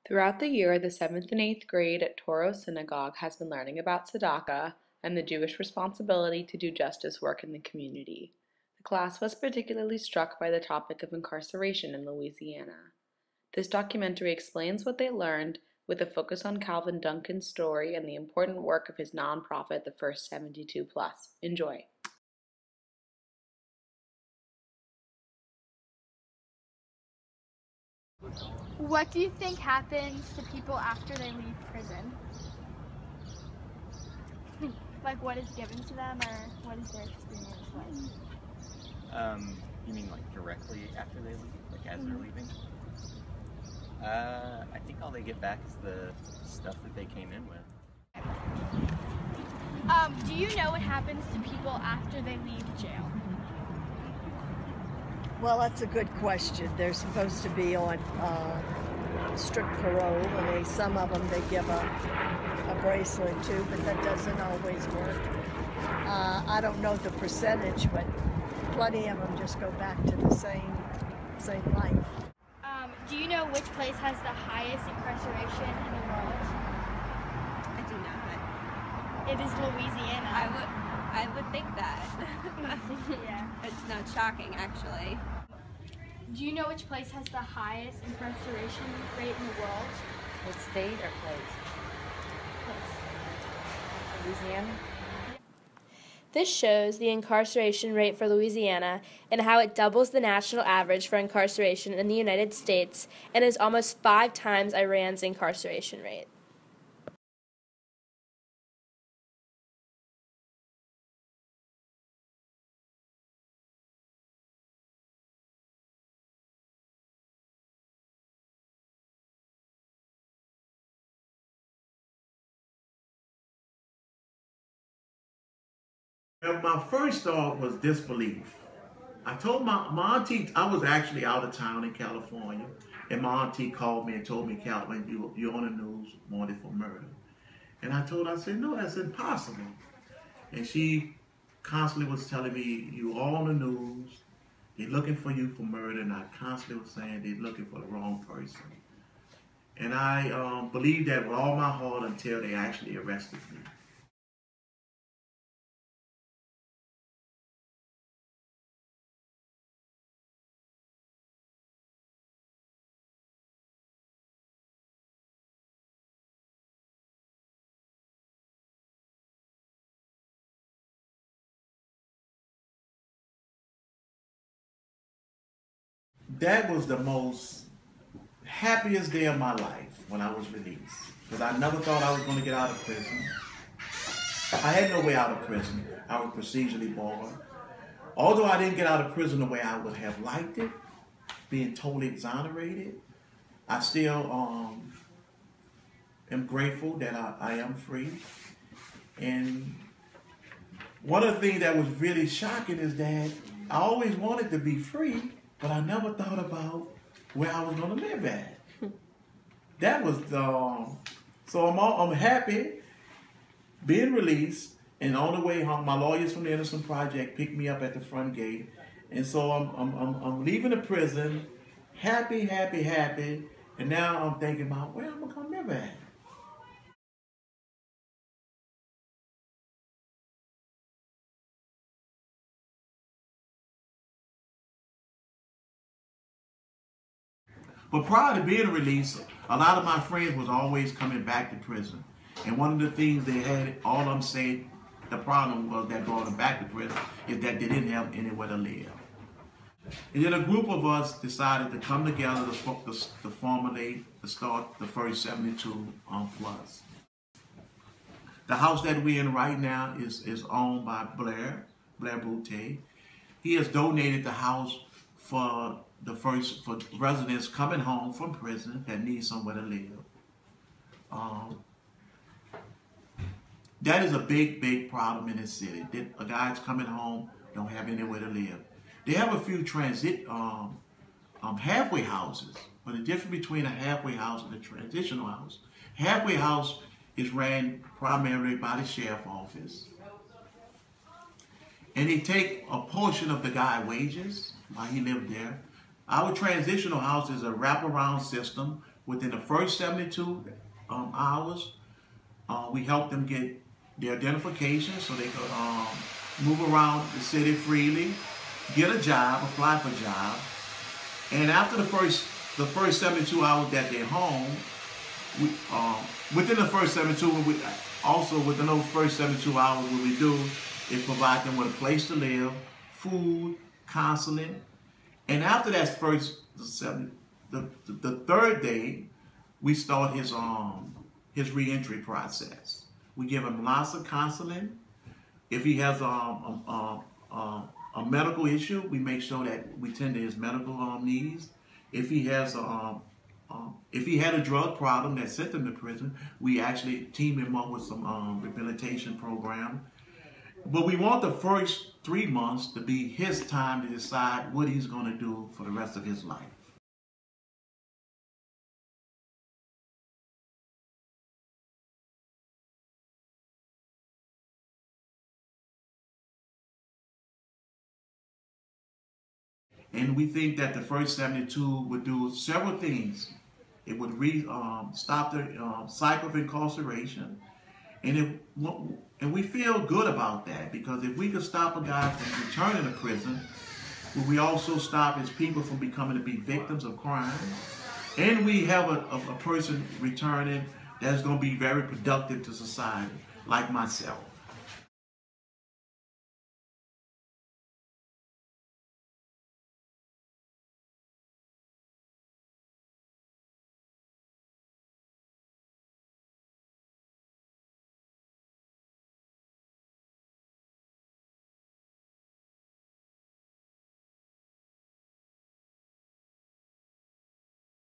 Throughout the year, the 7th and 8th grade at Touro Synagogue has been learning about tzedakah and the Jewish responsibility to do justice work in the community. The class was particularly struck by the topic of incarceration in Louisiana. This documentary explains what they learned, with a focus on Calvin Duncan's story and the important work of his nonprofit, the First 72 Plus. Enjoy. What do you think happens to people after they leave prison? Like, what is given to them, or what is their experience like? You mean like directly after they leave, like as they're leaving? I think all they get back is the stuff that they came in with. Do you know what happens to people after they leave jail? Well, that's a good question. They're supposed to be on strict parole, and some of them they give a bracelet to, but that doesn't always work. I don't know the percentage, but plenty of them just go back to the same life. Do you know which place has the highest incarceration in the world? I do not. It is Louisiana. I would think that. Yeah. It's not shocking, actually. Do you know which place has the highest incarceration rate in the world? What state or place? Louisiana? This shows the incarceration rate for Louisiana and how it doubles the national average for incarceration in the United States and is almost 5 times Iran's incarceration rate. My first thought was disbelief. I told my auntie, I was actually out of town in California, and my auntie called me and told me, Calvin, you're on the news wanted for murder. And I said, no, that's impossible. And she constantly was telling me, you're all on the news, they're looking for you for murder, and I constantly was saying they're looking for the wrong person. And I believed that with all my heart until they actually arrested me. That was the most happiest day of my life when I was released, because I never thought I was going to get out of prison. I had no way out of prison. I was procedurally barred. Although I didn't get out of prison the way I would have liked it, being totally exonerated, I still am grateful that I am free. And one of the things that was really shocking is that I always wanted to be free, but I never thought about where I was going to live at. That was so I'm happy being released, and on the way home, my lawyers from the Innocent Project picked me up at the front gate, and so I'm leaving the prison, happy, and now I'm thinking about where I'm going to live at. But prior to being released, a lot of my friends was always coming back to prison. And one of the things they had, all of them said, the problem was that brought them back to prison is that they didn't have anywhere to live. And then a group of us decided to come together to formulate, to start the First 72 Plus. The house that we're in right now is owned by Blair Boutte. He has donated the house for residents coming home from prison that need somewhere to live. That is a big problem in this city. Guys coming home don't have anywhere to live. They have a few halfway houses, but the difference between a halfway house and a transitional house, halfway house is ran primarily by the sheriff's office, and they take a portion of the guy's wages while he lived there. Our transitional house is a wraparound system within the first 72 hours, we help them get their identification so they could move around the city freely, get a job, apply for a job. And after the first 72 hours that they're home, within the first 72, within those first 72 hours, what we do is provide them with a place to live, food, counseling, and after that the third day, we start his reentry process. We give him lots of counseling. If he has a medical issue, we make sure that we tend to his medical needs. If he has if he had a drug problem that sent him to prison, we actually team him up with some rehabilitation program. But we want the first 3 months to be his time to decide what he's going to do for the rest of his life. And we think that the first 72 would do several things. It would stop the cycle of incarceration. And we feel good about that, because if we could stop a guy from returning to prison, we also stop his people from becoming to be victims of crime. And we have a person returning that's going to be very productive to society, like myself.